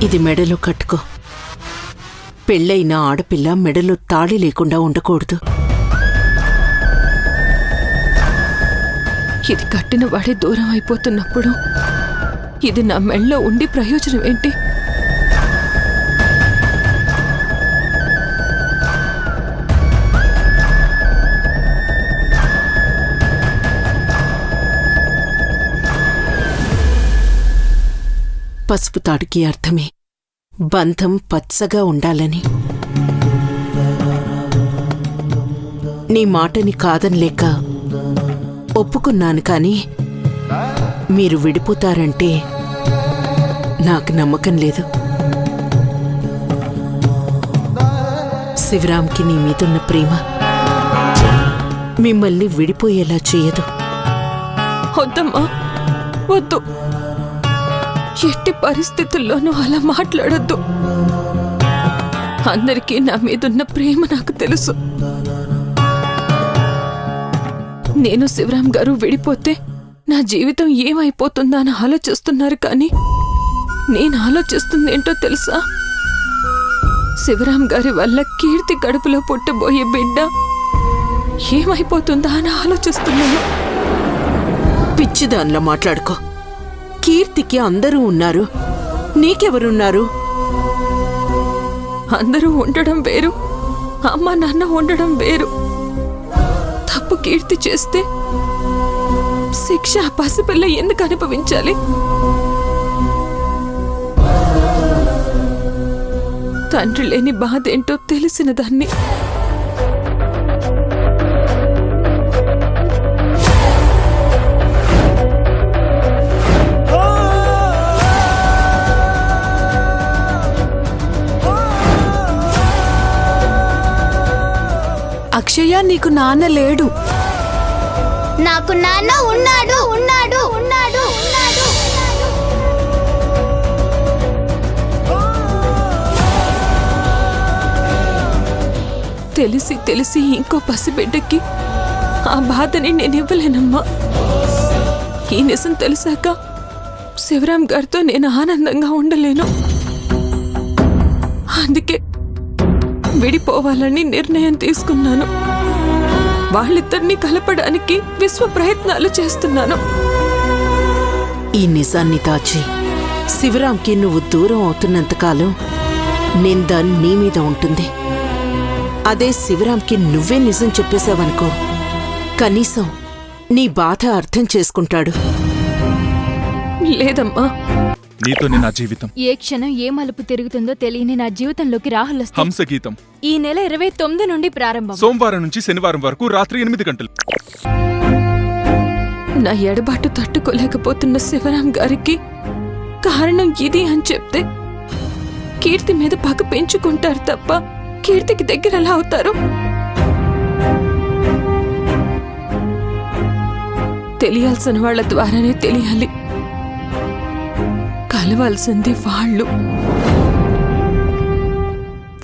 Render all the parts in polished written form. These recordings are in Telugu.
ఇది మెడలో కట్టుకో. పెళ్ళైన ఆడపిల్ల మెడలో తాళి లేకుండా ఉండకూడదు. ఇది కట్టిన వాడే దూరం అయిపోతున్నప్పుడు ఇది నా మెళ్ళో ఉండి ప్రయోజనం ఏంటి? పసుపు తాడుకి అర్థమే బంధం పచ్చగా ఉండాలని. నీ మాటని కాదనలేక ఒప్పుకున్నాను, కాని మీరు విడిపోతారంటే నాకు నమ్మకం లేదు. శివరాంకి నీ మీదున్న ప్రేమ మిమ్మల్ని విడిపోయేలా చేయదు. వద్దమ్మా, వద్దు. ఎట్టి పరిస్థితుల్లోనూ అలా మాట్లాడొద్దు. అందరికీ నా మీదున్న ప్రేమ నాకు తెలుసు. నేను శివరాం గారు విడిపోతే నా జీవితం ఏమైపోతుందా అని ఆలోచిస్తున్నారు, కానీ నేను ఆలోచిస్తుందేంటో తెలుసా? శివరాం గారి వల్ల కీర్తి కడుపులో పుట్టబోయే బిడ్డ ఏమైపోతుందా అని ఆలోచిస్తున్నాను. పిచ్చిదానిలా మాట్లాడుకో. కీర్తికి అందరూ ఉన్నారు, నీకెవరున్నారు? అందరూ ఉండడం వేరు, అమ్మ నాన్న ఉండడం వేరు. తప్పు కీర్తి చేస్తే శిక్ష ఆ పసిపిల్ల ఎందుకు అనుభవించాలి? తండ్రి లేని బాధ ఏంటో తెలిసిన దాన్ని. అక్షయ, నీకు నాన్న లేడు. నాకు నాన్న ఉన్నాడు ఉన్నాడు ఉన్నాడు ఉన్నాడు. తెలిసి తెలిసి ఇంకో పసిబిడ్డకి ఆ బాధని నేను ఇవ్వలేనమ్మా. ఈ నిజం తెలిసాక శివరాం గారితో నేను ఆనందంగా ఉండలేను. అందుకే విడిపోవాలని నిర్ణయం తీసుకున్నాను. వాళ్ళిద్దరినీ కలపడానికి విశ్వ ప్రయత్నాలు చేస్తున్నాను. ఈ నిజాన్ని దాచి శివరాంకి నువ్వు దూరం అవుతున్నంతకాలం నింద నీ మీద ఉంటుంది. అదే శివరాంకి నువ్వే నిజం చెప్పేశావనుకో, కనీసం నీ బాధ అర్థం చేసుకుంటాడు. లేదమ్మా, నీతోనే నా జీవితం. ఏ క్షణం ఏ మలుపు తిరుగుతుందో తెలియని నా జీవితంలోకి రాహుల్ వస్తే హంసగీతం ఈ నెల 29 నుండి ప్రారంభం. సోమవారం నుంచి శనివారం వరకు రాత్రి 8 గంటలు. నా ఎడబాటు తట్టుకోలేకపోతున్న శివరాం గారికి కారణం ఇది అని చెప్తే కీర్తి మీద పగ పెంచుకుంటారు తప్ప కీర్తికి దగ్గర ఎలా అవుతారు? తెలియాల్సిన వాళ్ల ద్వారానే తెలియాలి. కలవాల్సింది వాళ్ళు,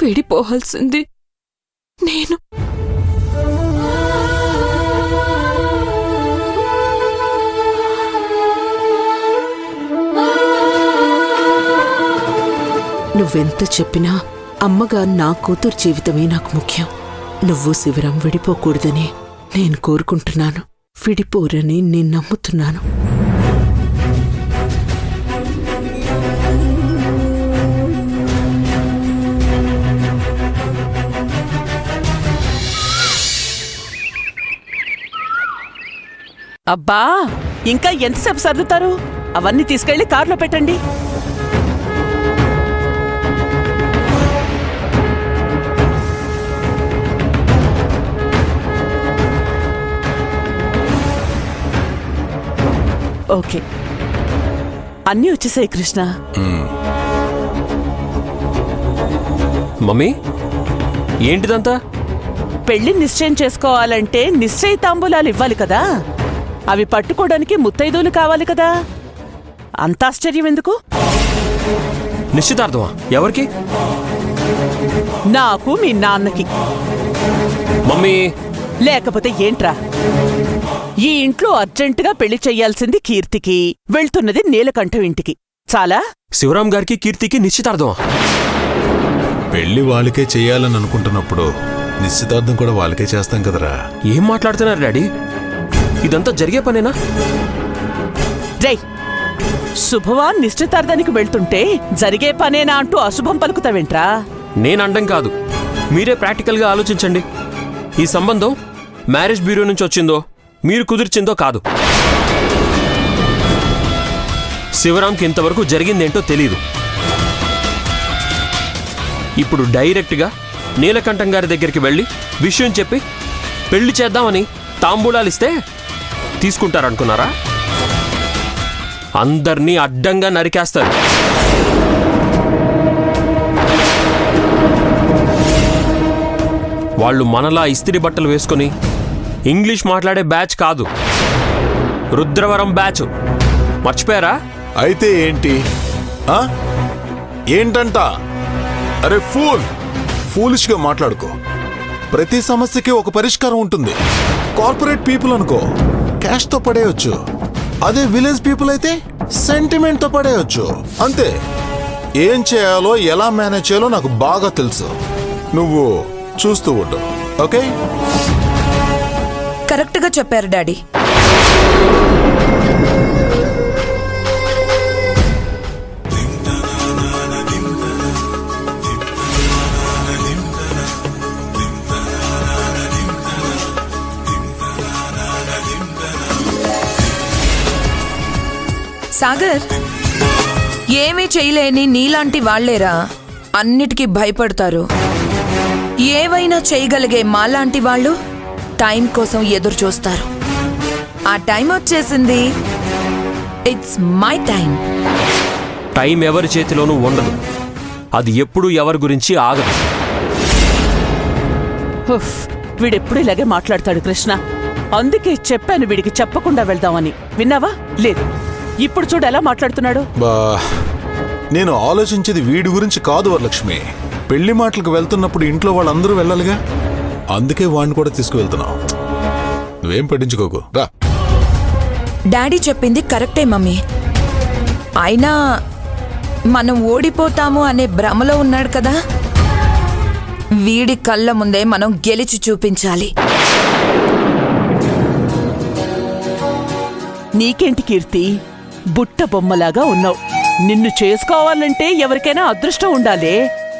విడిపోవాల్సింది నేను. నువ్వెంత చెప్పినా అమ్మగా నా కూతురు జీవితమే నాకు ముఖ్యం. నువ్వు శివరాం విడిపోకూడదని నేను కోరుకుంటున్నాను. విడిపోరని నేను నమ్ముతున్నాను. అబ్బా, ఇంకా ఎంతసేపు సర్దుతారు? అవన్నీ తీసుకెళ్లి కారులో పెట్టండి. ఓకే, అన్నీ వచ్చేసాయి కృష్ణ. మమ్మీ, ఏంటిదంతా? పెళ్లి నిశ్చయం చేసుకోవాలంటే నిశ్చయ తాంబూలాలు ఇవ్వాలి కదా. అవి పట్టుకోవడానికి ముత్తైదువులు కావాలి కదా. అంత ఆశ్చర్యం ఎందుకు? నిశ్చితార్థమా? ఎవరికి? నాకు, మీ నాన్నకి. మమ్మీ, లేకపోతే ఏంట్రా? ఈ ఇంట్లో అర్జెంటుగా పెళ్లి చెయ్యాల్సింది కీర్తికి, వెళ్తున్నది నీలకంఠం ఇంటికి. చాలా? శివరాం గారికి కీర్తికి నిశ్చితార్థమా? పెళ్లి వాళ్ళకే చెయ్యాలని అనుకుంటున్నప్పుడు నిశ్చితార్థం కూడా వాళ్ళకే చేస్తాం కదరా. ఏం మాట్లాడుతున్నారు డాడీ? ఇదంతా జరిగే పనేనా? రేయ్, శుభవాన్ నిశ్చితార్థానికి వెళ్తుంటే జరిగే పనేనా అంటూ అశుభం పలుకుతావేంట్రా? నేనండం కాదు, మీరే ప్రాక్టికల్గా ఆలోచించండి. ఈ సంబంధం మ్యారేజ్ బ్యూరో నుంచి వచ్చిందో మీరు కుదిర్చిందో కాదు. శివరాంకి ఇంతవరకు జరిగిందేంటో తెలీదు. ఇప్పుడు డైరెక్ట్గా నీలకంఠం గారి దగ్గరికి వెళ్ళి విషయం చెప్పి పెళ్లి చేద్దామని తాంబూలాలిస్తే తీసుకుంటారనుకున్నారా? అందర్నీ అడ్డంగా నరికేస్తారు. వాళ్ళు మనలా ఇస్త్రీ బట్టలు వేసుకుని ఇంగ్లీష్ మాట్లాడే బ్యాచ్ కాదు, రుద్రవరం బ్యాచ్. మర్చిపోయారా? అయితే ఏంటి? ఆ? ఏంటంట? అరే ఫూలిష్గా మాట్లాడుకో. ప్రతి సమస్యకి ఒక పరిష్కారం ఉంటుంది. కార్పొరేట్ పీపుల్ అనుకో, క్యాష్తో పడేయొచ్చు. అదే విలేజ్ పీపుల్ అయితే సెంటిమెంట్తో పడేయొచ్చు. అంతే. ఏం చేయాలో ఎలా మేనేజ్ చేయాలో నాకు బాగా తెలుసు. నువ్వు చూస్తూ ఉండు, ఓకే? కరెక్ట్గా చెప్పారు డాడీ. సాగర్, ఏమీ చేయలేని నీలాంటి వాళ్లేరా అన్నిటికీ భయపడతారు. ఏవైనా చేయగలిగే మాలాంటి వాళ్ళు టైం కోసం ఎదురు చూస్తారు. ఆ టైం వచ్చేసింది. It's my time. టైం ఎవరి చేతిలోనూ ఉండదు. అది ఎప్పుడూ ఎవరి గురించి ఆగదు. ఉఫ్, వీడెప్పుడు ఇలాగే మాట్లాడతాడు కృష్ణ. అందుకే చెప్పాను వీడికి చెప్పకుండా వెళ్దామని. విన్నావా? లేదు. ఇప్పుడు చూడు ఎలా మాట్లాడుతున్నాడు. బా, నేను ఆలోచించేది వీడి గురించి కాదు వరలక్ష్మి. పెళ్లి మాటలకు వెళ్తున్నప్పుడు ఇంట్లో వాళ్ళందరూ వెళ్ళాలిగా, అందుకే వాడిని కూడా తీసుకువెళ్తున్నావు. నువ్వేం పట్టించుకోకు, రా. డాడీ చెప్పింది కరెక్టే మమ్మీ. అయినా మనం ఓడిపోతాము అనే భ్రమలో ఉన్నాడు కదా. వీడి కళ్ళ ముందే మనం గెలిచి చూపించాలి. నీకేంటి కీర్తి, బుట్ట బొమ్మలాగా ఉన్నావు. నిన్ను చేసుకోవాలంటే ఎవరికైనా అదృష్టం ఉండాలి.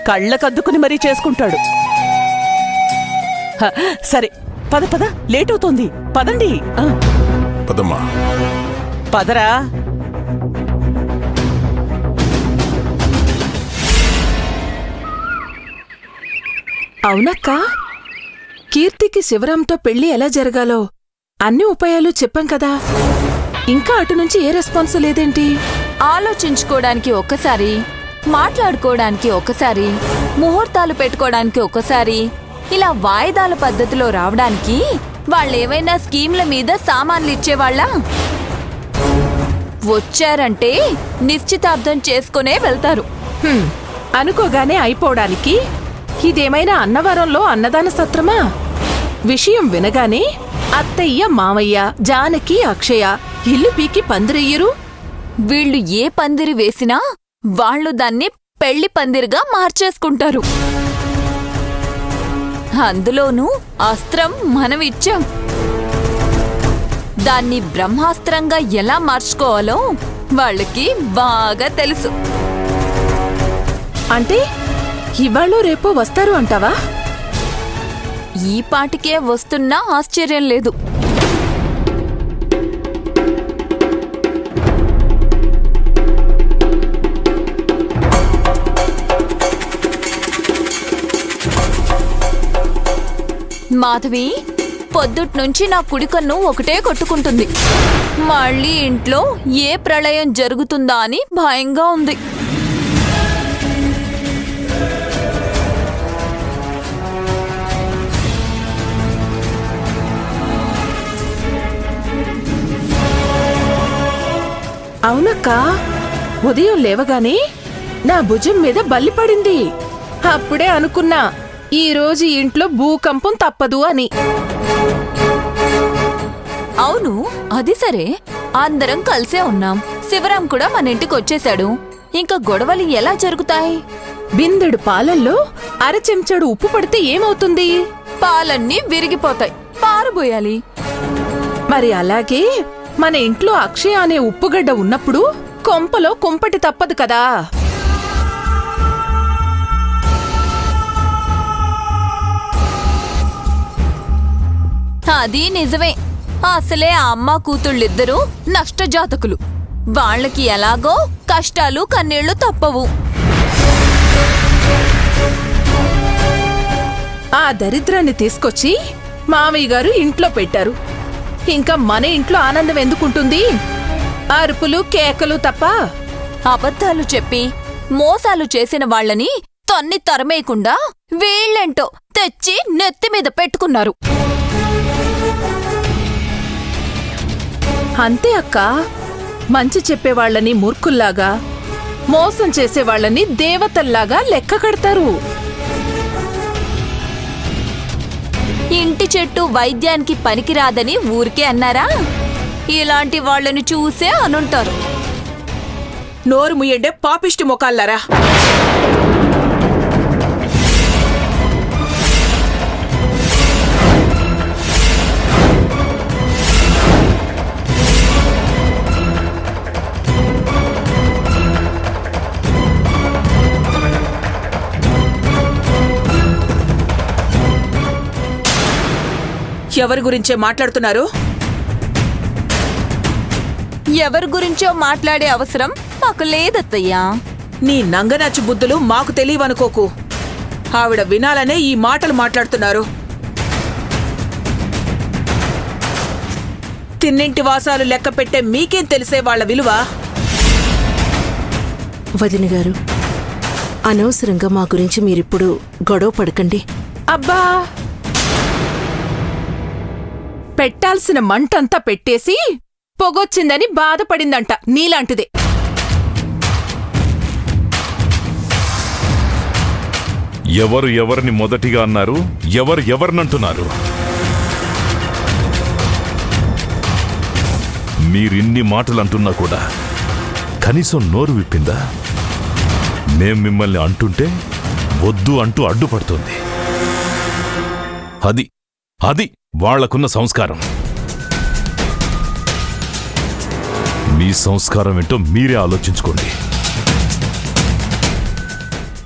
కళ్ళకద్దుకుని మరీ చేసుకుంటాడు. సరే, పద పద, లేట్ అవుతోంది. పదండి. పదమ్మా. పదరా. అవునక్కా, కీర్తికి శివరాంతో పెళ్లి ఎలా జరగాలో అన్ని ఉపాయాలు చెప్పాం కదా. ఇంకా అటు నుంచి ఏ రెస్పాన్స్ లేదేంటి? ఆలోచించుకోవడానికి ఒక్కసారి, మాట్లాడుకోవడానికి ఒకసారి, ముహూర్తాలు పెట్టుకోవడానికి ఒకసారి, ఇలా వాయిదాల పద్ధతిలో రావడానికి వాళ్ళేమైనా స్కీమ్ల మీద సామాన్లు ఇచ్చేవాళ్ళ? వచ్చారంటే నిశ్చితార్థం చేసుకునే వెళ్తారు. అనుకోగానే అయిపోవడానికి ఇదేమైనా అన్నవరంలో అన్నదాన సత్రమా? విషయం వినగానే అత్తయ్య, మామయ్య, జానకి, అక్షయ ఇల్లు పీకి పందిరెయ్యరు. వీళ్ళు ఏ పందిరి వేసినా వాళ్ళు దాన్ని పెళ్లి పందిరిగా మార్చేసుకుంటారు. అందులోనూ అస్త్రం మనం ఇచ్చాం. దాన్ని బ్రహ్మాస్త్రంగా ఎలా మార్చుకోవాలో వాళ్ళకి బాగా తెలుసు. అంటే ఇవాళ రేపో వస్తారు అంటావా? ఈ పాటికే వస్తున్నా ఆశ్చర్యం లేదు. మాధవి పొద్దుట్నుంచి నా కుడికన్ను ఒకటే కొట్టుకుంటుంది. మళ్ళీ ఇంట్లో ఏ ప్రళయం జరుగుతుందా అని భయంగా ఉంది. అవునక్కా, ఉదయం లేవగానే నా భుజం మీద బల్లి పడింది. అప్పుడే అనుకున్నా ఈ రోజు ఇంట్లో భూకంపం తప్పదు అని. అవును, అది సరే, అందరం కలిసే ఉన్నాం. శివరాం కూడా మన ఇంటికి వచ్చేశాడు. ఇంకా గొడవలు ఎలా జరుగుతాయి? బిందెడు పాలల్లో అరచెంచాడు ఉప్పు పడితే ఏమవుతుంది? పాలన్నీ విరిగిపోతాయి, పారబోయాలి. మరి అలాగే మన ఇంట్లో అక్షయ అనే ఉప్పుగడ్డ ఉన్నప్పుడు కొంపలో కుంపటి తప్పదు కదా. అది నిజమే. అసలే ఆ అమ్మ కూతుళ్ళిద్దరూ నష్టజాతకులు. వాళ్ళకి ఎలాగో కష్టాలు కన్నీళ్లు తప్పవు. ఆ దరిద్రాన్ని తీసుకొచ్చి మామయ్య గారు ఇంట్లో పెట్టారు. ఇంకా మన ఇంట్లో ఆనందం ఎందుకుంటుంది? అరుపులు కేకలు తప్ప. అబద్ధాలు చెప్పి మోసాలు చేసిన వాళ్ళని తన్ని తరమేయకుండా వీళ్ళేంటో తెచ్చి నెత్తిమీద పెట్టుకున్నారు. అంతే అక్క. మంచి చెప్పేవాళ్లని మూర్ఖుల్లాగా, మోసం చేసేవాళ్లని దేవతల్లాగా లెక్క కడతారు. ఇంటి చెట్టు వైద్యానికి పనికిరాదని ఊరికే అన్నారా? ఇలాంటి వాళ్ళని చూసే అనుంటారు. నోరు ముయ్యండే పాపిష్టి మొకాల్లారా. ఎవరి గురించే మాట్లాడుతున్నారు? ఎవరి గురించో మాట్లాడే అవసరం మాకు లేదత్తయ్యా. నీ నంగనాచి బుద్ధులు మాకు తెలియవనుకోకు. ఆవిడ వినాలనే ఈ మాటలు మాట్లాడుతున్నారు. తిన్నింటి వాసాలు లెక్క పెట్టే మీకేం తెలిసే వాళ్ళ విలువ? వదిన గారు, అనవసరంగా మా గురించి మీరిప్పుడు గొడవ పడకండి. అబ్బా, పెట్టాల్సిన మంటంతా పెట్టేసి పొగొచ్చిందని బాధపడిందంట నీలాంటిదే. ఎవరు ఎవరిని మొదటిగా అన్నారు? ఎవరు ఎవరినంటున్నారు? మీరిన్ని మాటలు అంటున్నా కూడా కనీసం నోరు విప్పిందా? మేం మిమ్మల్ని అంటుంటే వద్దు అంటూ అడ్డుపడుతుంది. అది అది వాళ్లకున్న సంస్కారం. మీ సంస్కారం ఏంటో మీరే ఆలోచించుకోండి.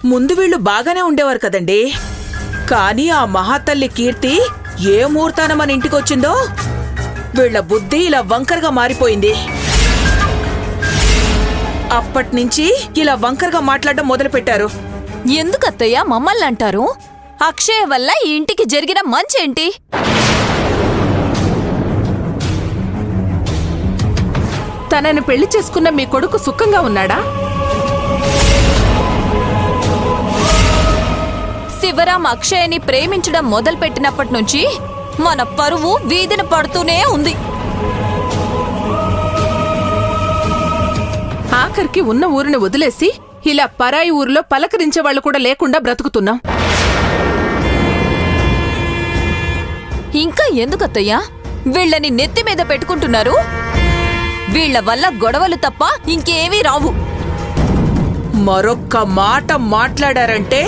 ముందు వీళ్ళు బాగానే ఉండేవారు కదండి. కానీ ఆ మహాతల్లి కీర్తి ఏ ముహూర్తాన మన ఇంటికొచ్చిందో వీళ్ల బుద్ధి ఇలా వంకరగా మారిపోయింది. అప్పట్నుంచి ఇలా వంకరగా మాట్లాడడం మొదలుపెట్టారు. ఎందుకత్తయ్యా మమ్మల్ని అంటారు? అక్షయ వల్ల ఈ ఇంటికి జరిగిన మంచేంటి? తనని పెళ్లి చేసుకున్న మీ కొడుకు సుఖంగా ఉన్నాడా? శివరాం అక్షయని ప్రేమించడం మొదలుపెట్టినప్పటి నుంచి మన పరువు వీధిన పడుతూనే ఉంది. ఆఖరికి ఉన్న ఊరిని వదిలేసి ఇలా పరాయి ఊరిలో పలకరించే వాళ్ళు కూడా లేకుండా బ్రతుకుతున్నాం. ఇంకా ఎందుకత్తయ్యా వీళ్ళని నెత్తి మీద పెట్టుకుంటున్నారు? వీళ్ల వల్ల గొడవలు తప్ప ఇంకేమీ రావు. మరొక్క మాట మాట్లాడారంటే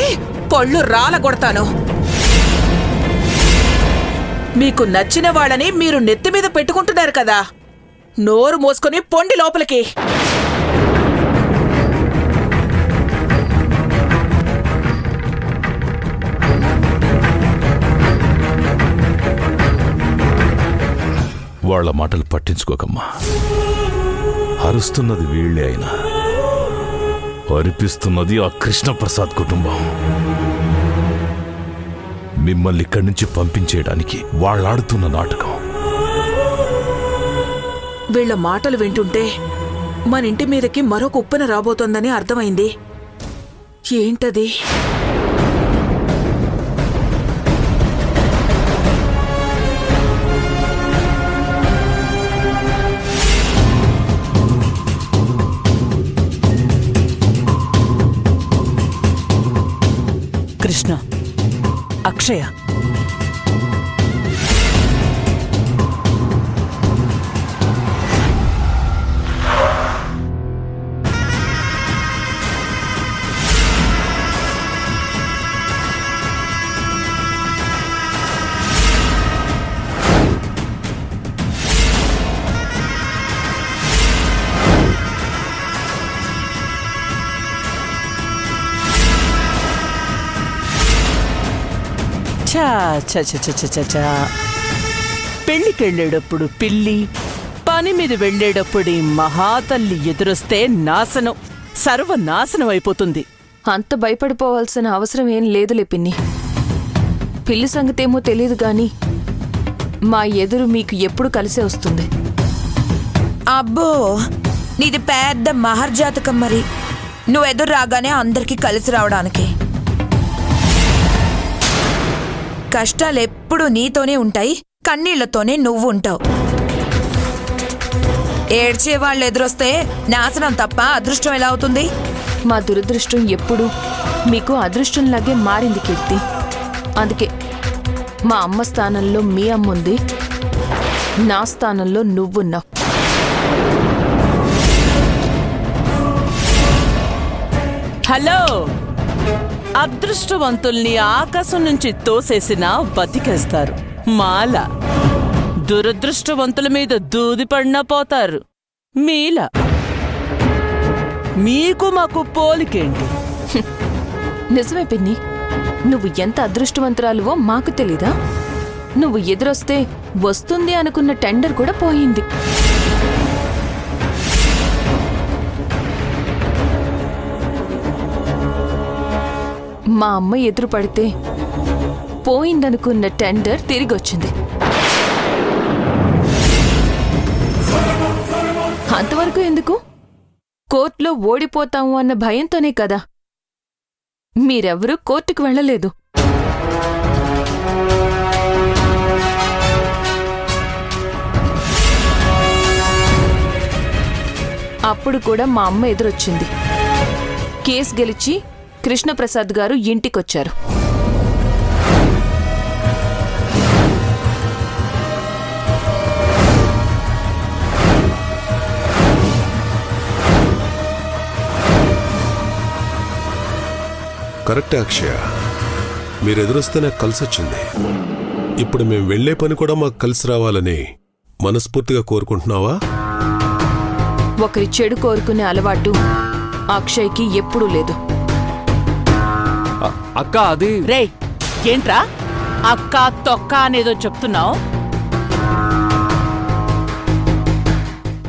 పళ్ళు రాలగొడతాను. మీకు నచ్చిన వాళ్ళని మీరు నెత్తి మీద పెట్టుకుంటున్నారు కదా, నోరు మోసుకొని పొండి లోపలికి. వాళ్ల మాటలు పట్టించుకోకమ్మా. అరుస్తున్నది వీళ్లే అయినా అరిపిస్తున్నది ఆ కృష్ణప్రసాద్ కుటుంబం. మిమ్మల్ని ఇక్కడి నుంచి పంపించేయడానికి వాళ్ళాడుతున్న నాటకం. వీళ్ల మాటలు వింటుంటే మన ఇంటి మీదకి మరొక ఉప్పెన రాబోతోందని అర్థమైంది. ఏంటది? కృష్ణ, అక్షయ, చ చ చ చ చ చ. పెళ్ళికెళ్ళేటప్పుడు పిల్లి, పని మీద వెళ్ళేటప్పుడు ఈ మహాతల్లి ఎదురొస్తే నాశనం, సర్వనాశనం అయిపోతుంది. అంత భయపడిపోవాల్సిన అవసరం ఏం లేదులే పిన్ని. పిల్లి సంగతేమో తెలియదు గాని మా ఎదురు మీకు ఎప్పుడు కలిసే వస్తుంది. అబ్బో, నీది పెద్ద మహర్జాతకం మరి. నువ్వు ఎదురు రాగానే అందరికీ కలిసి రావడానికి. కష్టాలు ఎప్పుడూ నీతోనే ఉంటాయి, కన్నీళ్లతోనే నువ్వు ఉంటావు. ఏడ్చే వాళ్ళు ఎదురొస్తే నాశనం తప్ప అదృష్టం ఎలా అవుతుంది? మా దురదృష్టం ఎప్పుడు మీకు అదృష్టంలాగే మారింది కీర్తి. అందుకే మా అమ్మ స్థానంలో మీ అమ్ముంది, నా స్థానంలో నువ్వున్నావు. హలో, అదృష్టవంతుల్ని ఆకాశం నుంచి తోసేసినా బతికేస్తారు. మాల దురదృష్టవంతుల మీద దూది పడినా పోతారు. మీలా మీకు మాకు పోలికేంటి? నిజమే పిన్ని, నువ్వు ఎంత అదృష్టవంతురాలువో మాకు తెలీదా? నువ్వు ఎదురొస్తే వస్తుంది అనుకున్న టెండర్ కూడా పోయింది. మా అమ్మ ఎదురు పడితే పోయిందనుకున్న టెండర్ తిరిగొచ్చింది. అంతవరకు ఎందుకు? కోర్టులో ఓడిపోతాము అన్న భయంతోనే కదా మీరెవ్వరూ కోర్టుకు వెళ్ళలేదు. అప్పుడు కూడా మా అమ్మ ఎదురొచ్చింది. కేసు గెలిచి కృష్ణప్రసాద్ గారు ఇంటికొచ్చారు. కరెక్టే అక్షయ, మీరు ఎదురొస్తే నాకు కలిసొచ్చింది. ఇప్పుడు మేము వెళ్లే పని కూడా మాకు కలిసి రావాలని మనస్ఫూర్తిగా కోరుకుంటున్నావా? ఒకరి చెడు కోరుకునే అలవాటు అక్షయ్కి ఎప్పుడూ లేదు. అక్క అది రేయ్, ఏంట్రా అక్క తొక్క అనేదో చెప్తున్నావు?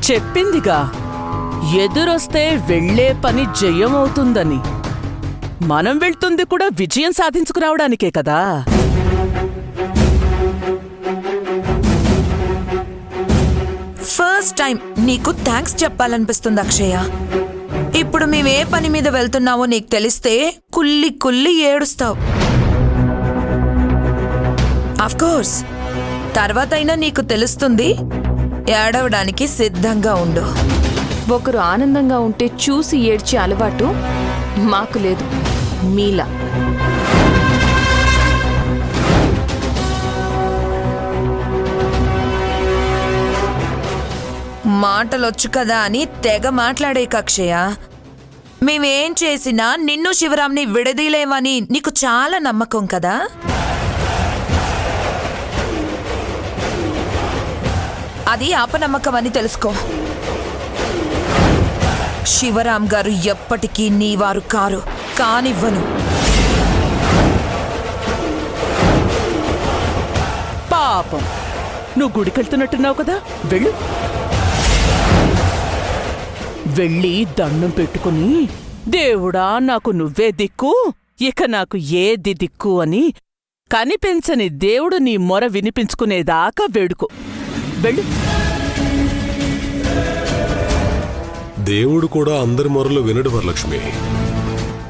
చెప్పిందిగా ఎదురొస్తే వెళ్లే పని జయమవుతుందని. మనం వెళ్తుంది కూడా విజయం సాధించుకురావడానికే కదా. ఫస్ట్ టైం నీకు థ్యాంక్స్ చెప్పాలనిపిస్తుంది అక్షయ. ఇప్పుడు మేమే పని మీద వెళ్తున్నావో నీకు తెలిస్తే కుల్లి కుల్లి ఏడుస్తావు. అఫ్కోర్స్ తర్వాతైనా నీకు తెలుస్తుంది, ఏడవడానికి సిద్ధంగా ఉండు. ఒకరు ఆనందంగా ఉంటే చూసి ఏడ్చే అలవాటు మాకు లేదు మీలా. మాటలొచ్చు కదా అని తెగ మాట్లాడే అక్షయ. మేమేం చేసినా నిన్ను శివరాంని విడదీలేమని నీకు చాలా నమ్మకం కదా. అది అపనమ్మకం అని తెలుసుకో. శివరాం గారు ఎప్పటికీ నీవారు కారు, కానివ్వను. పాపం, నువ్వు గుడికెళ్తున్నట్టున్నావు కదా, వెళ్ళు. వెళ్ళి దండం పెట్టుకుని, దేవుడా నాకు నువ్వే దిక్కు, ఇక నాకు ఏది దిక్కు అని కనిపించని దేవుడు నీ మొర వినిపించుకునేదాకా వేడుకో. వెళ్ళు. దేవుడు కూడా అందరి మొరలు వినడు వరలక్ష్మి.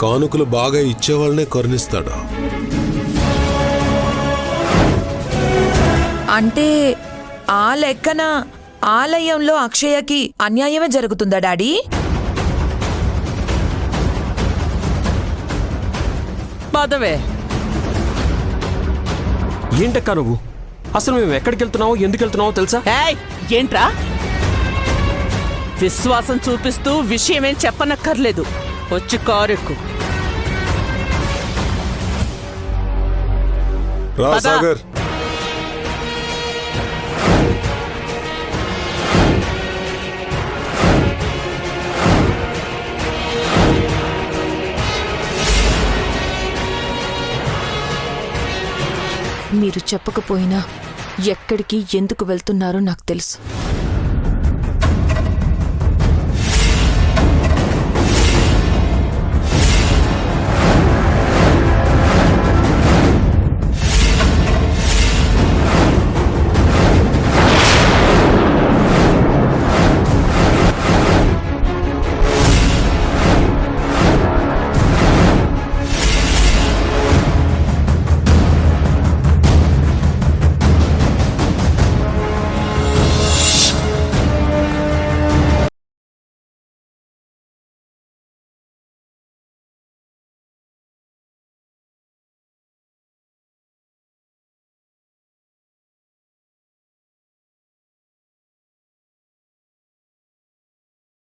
కానుకలు బాగా ఇచ్చేవాళ్ళనే కరుణిస్తాడు. అంటే ఆ లెక్కన ఆలయంలో అక్షయకి అన్యాయమే జరుగుతుందా డాడీ? పదవే. ఏంటక్కా నువ్వు? అసలు మేము ఎక్కడికి వెళ్తున్నావో ఎందుకు వెళ్తున్నావో తెలుసా? ఏయ్, ఏంట్రా? విశ్వాసం చూపిస్తూ విషయమేం చెప్పనక్కర్లేదు, వచ్చి కారెక్కు. రా సాగర్. మీరు చెప్పకపోయినా ఎక్కడికి ఎందుకు వెళ్తున్నారో నాకు తెలుసు.